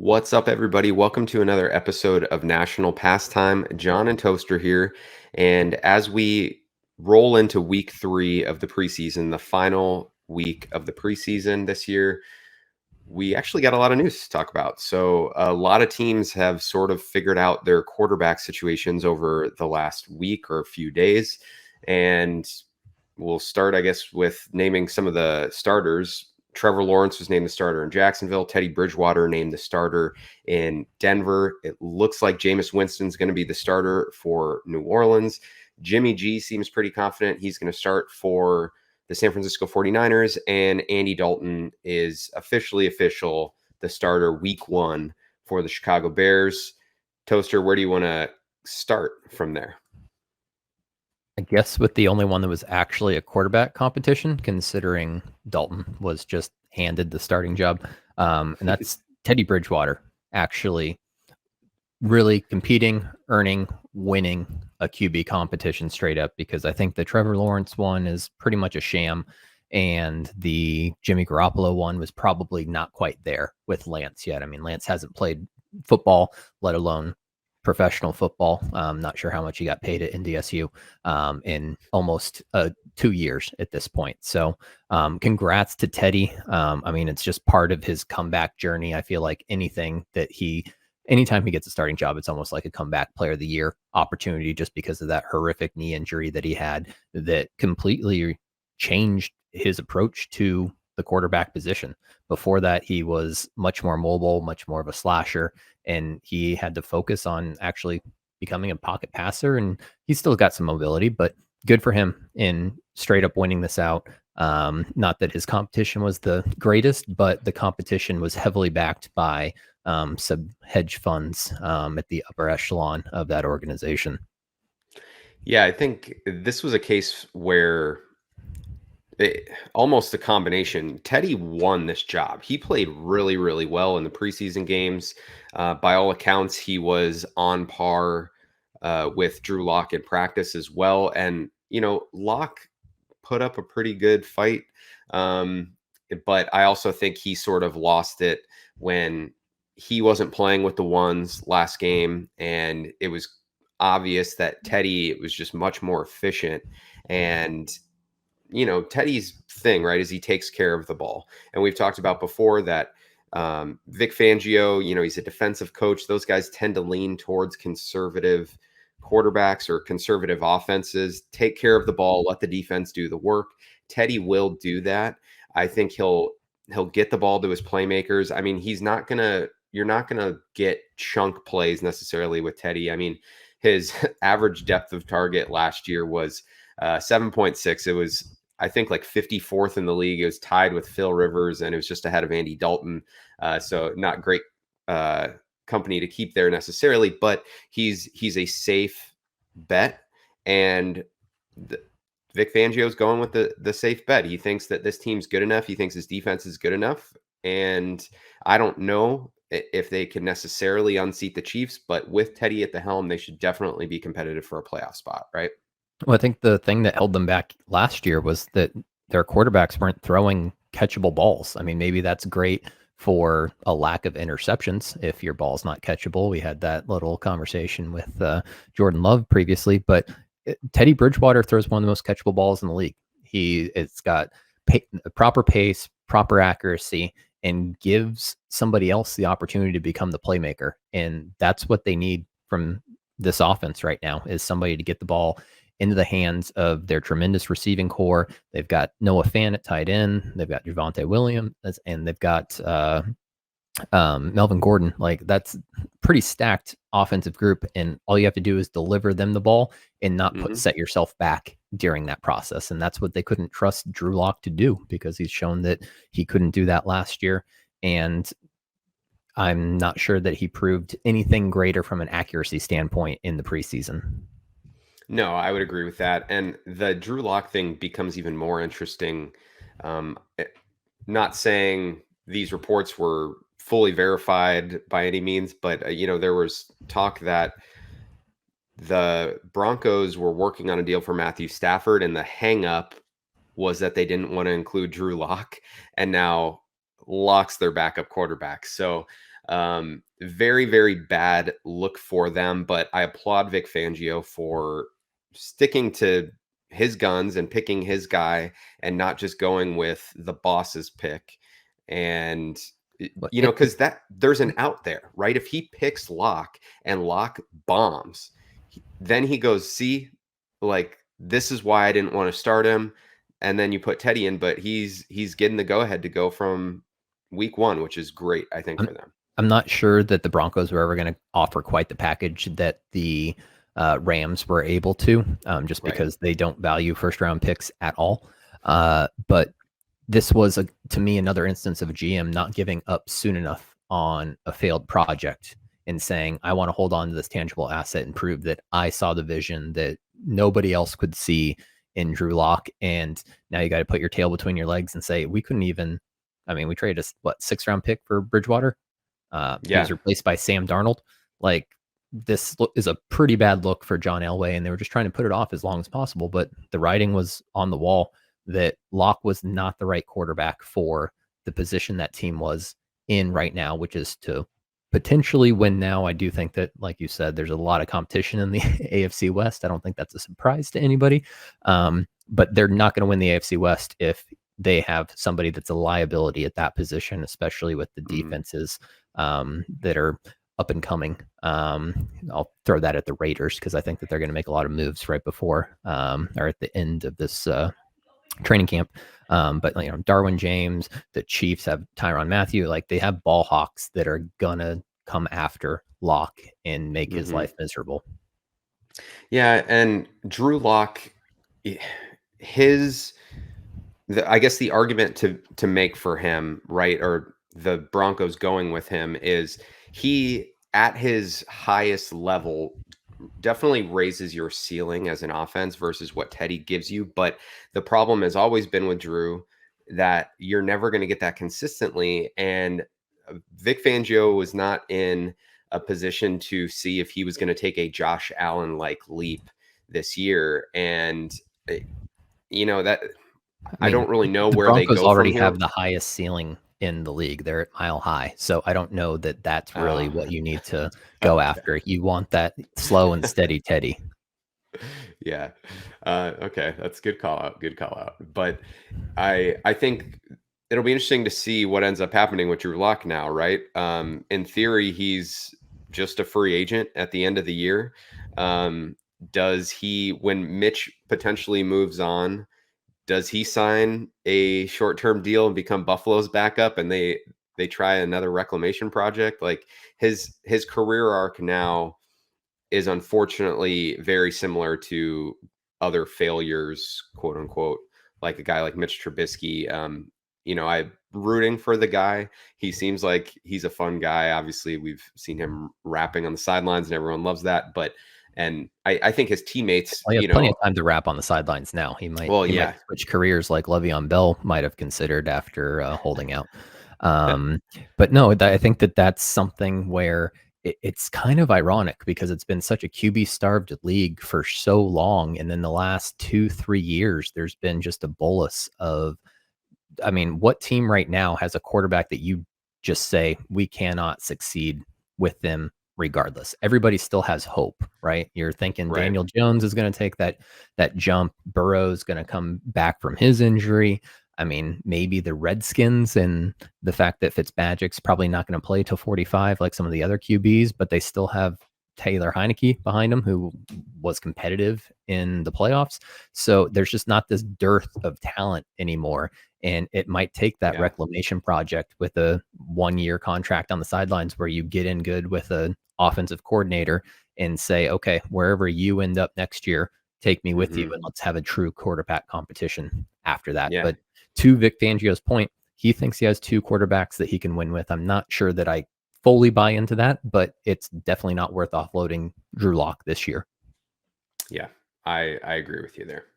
What's up, everybody? Welcome to another episode of National Pastime. John and Toaster here. And as we roll into week 3 of the preseason, the final week of the preseason this year, we actually got a lot of news to talk about. So, a lot of teams have sort of figured out their quarterback situations over the last week or a few days. And we'll start, I guess, with naming some of the starters. Trevor Lawrence was named the starter in Jacksonville. Teddy Bridgewater named the starter in Denver. It looks like Jameis Winston's going to be the starter for New Orleans. Jimmy G seems pretty confident he's going to start for the San Francisco 49ers. And Andy Dalton is officially the starter week 1 for the Chicago Bears. Toaster, where do you want to start from there? I guess with the only one that was actually a quarterback competition, considering Dalton was just handed the starting job. And that's Teddy Bridgewater actually really competing, earning, winning a QB competition straight up, because I think the Trevor Lawrence one is pretty much a sham. And the Jimmy Garoppolo one was probably not quite there with Lance yet. I mean, Lance hasn't played football, let alone professional football. Not sure how much he got paid at NDSU in almost 2 years at this point. So congrats to Teddy. I mean, it's just part of his comeback journey. I feel like anytime he gets a starting job, it's almost like a comeback player of the year opportunity, just because of that horrific knee injury that he had that completely changed his approach to the quarterback position. Before that, he was much more mobile, much more of a slasher, and he had to focus on actually becoming a pocket passer. And he's still got some mobility, but good for him in straight up winning this out. Not that his competition was the greatest, but the competition was heavily backed by some hedge funds at the upper echelon of that organization. Yeah, I think this was a case where almost a combination. Teddy won this job. He played really, really well in the preseason games. By all accounts, he was on par with Drew Lock in practice as well. And, Lock put up a pretty good fight. But I also think he sort of lost it when he wasn't playing with the ones last game. And it was obvious that Teddy was just much more efficient. And Teddy's thing, right, is he takes care of the ball. And we've talked about before that Vic Fangio, he's a defensive coach. Those guys tend to lean towards conservative quarterbacks or conservative offenses. Take care of the ball, let the defense do the work. Teddy will do that. I think he'll get the ball to his playmakers. I mean, you're not gonna get chunk plays necessarily with Teddy. I mean, his average depth of target last year was 7.6. It was, I think, like 54th in the league. It was tied with Phil Rivers, and it was just ahead of Andy Dalton. So not great company to keep there necessarily, but he's a safe bet. And Vic Fangio's going with the safe bet. He thinks that this team's good enough. He thinks his defense is good enough. And I don't know if they can necessarily unseat the Chiefs, but with Teddy at the helm, they should definitely be competitive for a playoff spot, right? Well, I think the thing that held them back last year was that their quarterbacks weren't throwing catchable balls. I mean, maybe that's great for a lack of interceptions if your ball's not catchable. We had that little conversation with Jordan Love previously, but Teddy Bridgewater throws one of the most catchable balls in the league. It's got proper pace, proper accuracy, and gives somebody else the opportunity to become the playmaker. And that's what they need from this offense right now, is somebody to get the ball into the hands of their tremendous receiving core. They've got Noah Fant at tight end. They've got Javonte Williams, and they've got Melvin Gordon. Like, that's pretty stacked offensive group, and all you have to do is deliver them the ball and not set yourself back during that process. And that's what they couldn't trust Drew Lock to do, because he's shown that he couldn't do that last year. And I'm not sure that he proved anything greater from an accuracy standpoint in the preseason. No, I would agree with that. And the Drew Lock thing becomes even more interesting. Not saying these reports were fully verified by any means, but there was talk that the Broncos were working on a deal for Matthew Stafford, and the hang up was that they didn't want to include Drew Lock, and now Lock's their backup quarterback. So Very, very bad look for them, but I applaud Vic Fangio for sticking to his guns and picking his guy and not just going with the boss's pick. And But because that there's an out there, right? If he picks Locke and Locke bombs, then he goes, see, like this is why I didn't want to start him. And then you put Teddy in, but he's getting the go ahead to go from week one, which is great, I think, I'm for them. I'm not sure that the Broncos were ever going to offer quite the package that the Rams were able to, just Right. because they don't value first round picks at all. But this was, to me, another instance of a GM not giving up soon enough on a failed project and saying, I want to hold on to this tangible asset and prove that I saw the vision that nobody else could see in Drew Lock. And now you got to put your tail between your legs and say, we couldn't even, I mean, we traded a 6th round pick for Bridgewater. He was Yeah. replaced by Sam Darnold. Like, this is a pretty bad look for John Elway, and they were just trying to put it off as long as possible. But the writing was on the wall that Locke was not the right quarterback for the position that team was in right now, which is to potentially win now. I do think that, like you said, there's a lot of competition in the AFC West. I don't think that's a surprise to anybody. But they're not going to win the AFC West if they have somebody that's a liability at that position, especially with the defenses that are up and coming. I'll throw that at the Raiders because I think that they're going to make a lot of moves right before or at the end of this training camp. But Darwin James, the Chiefs have Tyrann Mathieu. Like, they have ball hawks that are gonna come after Locke and make his Hmm. life miserable. Yeah, and Drew Lock, his I guess the argument to make for him, right, or the Broncos going with him is he at his highest level definitely raises your ceiling as an offense versus what Teddy gives you. But the problem has always been with Drew that you're never going to get that consistently. And Vic Fangio was not in a position to see if he was going to take a Josh Allen like leap this year. And, uh, that I I mean, don't really know the where they Broncos go from already here. have the highest ceiling in the league. They're at Mile High, so I don't know that that's really Uh, what you need to go okay. after. You want that slow and steady Teddy. Yeah. Okay. That's a good call out. Good call out. But I think it'll be interesting to see what ends up happening with Drew Lock now, right? In theory, he's just a free agent at the end of the year. Um, does he, when Mitch potentially moves on, does he sign a short-term deal and become Buffalo's backup and they try another reclamation project? Like his career arc now is unfortunately very similar to other failures, quote unquote, like a guy like Mitch Trubisky. I'm rooting for the guy. He seems like he's a fun guy. Obviously, we've seen him rapping on the sidelines, and everyone loves that. And I think his teammates, Well, he has plenty of time to wrap on the sidelines now. He might well, he might yeah, switch careers like Le'Veon Bell might have considered after holding out. Um, but no, I think that that's something where it's kind of ironic because it's been such a QB starved league for so long, and then the last 2-3 years, there's been just a bolus of. I mean, what team right now has a quarterback that you just say we cannot succeed with them regardless? Everybody still has hope, right? You're thinking right, Daniel Jones is going to take that jump. Burrow's going to come back from his injury. I mean, maybe the Redskins and the fact that Fitzmagic's probably not going to play till 45 like some of the other QBs, but they still have Taylor Heineke behind him, who was competitive in the playoffs. So there's just not this dearth of talent anymore. And it might take that yeah, reclamation project with a 1-year contract on the sidelines where you get in good with an offensive coordinator and say, okay, wherever you end up next year, take me with you hmm and let's have a true quarterback competition after that. yeah, But to Vic Fangio's point, he thinks he has 2 quarterbacks that he can win with. I'm not sure that I fully buy into that, but it's definitely not worth offloading Drew Lock this year. yeah. I agree with you there.